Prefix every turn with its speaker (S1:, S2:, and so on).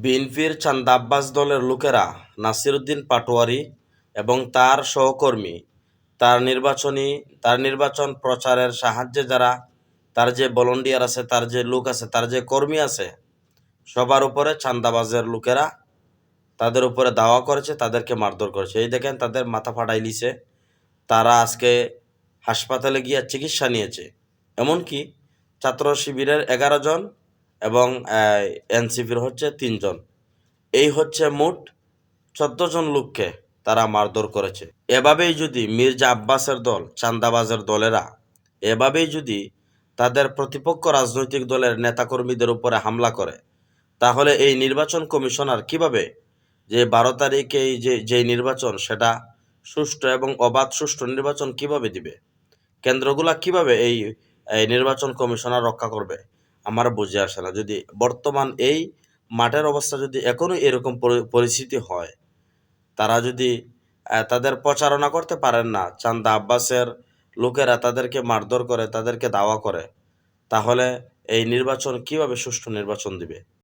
S1: বিএনপির চান্দা আব্বাস দলের লোকেরা নাসিরউদ্দিন পাটোয়ারী এবং তার সহকর্মী তার নির্বাচন প্রচারের সাহায্যে যারা তার যে ভলান্টিয়ার আছে, তার যে লোক আছে, তার যে কর্মী আছে, সবার উপরে চান্দাবাজের লোকেরা তাদের উপরে দাওয়া করেছে, তাদেরকে মারধর করেছে। এই দেখেন তাদের মাথা ফাটাই লিছে। তারা আজকে হাসপাতালে গিয়ে চিকিৎসা নিয়েছে। এমনকি ছাত্র শিবিরের 11 জন এবং এনসিপির হচ্ছে 3 জন। এই হচ্ছে মোট 14 জন লোককে তারা মারধর করেছে। এভাবেই যদি মির্জা আব্বাসের দল, চান্দাবাজের দলেরা এভাবেই যদি তাদের প্রতিপক্ষ রাজনৈতিক দলের নেতাকর্মীদের উপরে হামলা করে, তাহলে এই নির্বাচন কমিশনার কিভাবে যে 12 তারিখে যে নির্বাচন, সেটা সুষ্ঠু এবং অবাধ সুষ্ঠু নির্বাচন কিভাবে দিবে? কেন্দ্রগুলা কিভাবে এই নির্বাচন কমিশনার রক্ষা করবে? আমার বুঝে আসে না। যদি বর্তমান এই মাঠের অবস্থা যদি এখনো এরকম পরিস্থিতি হয়, তারা যদি তাদের প্রচারণা করতে পারেন না, চান্দা আব্বাসের লোকেরা তাদেরকে মারধর করে, তাদেরকে দাওয়া করে, তাহলে এই নির্বাচন কিভাবে সুষ্ঠু নির্বাচন দিবে?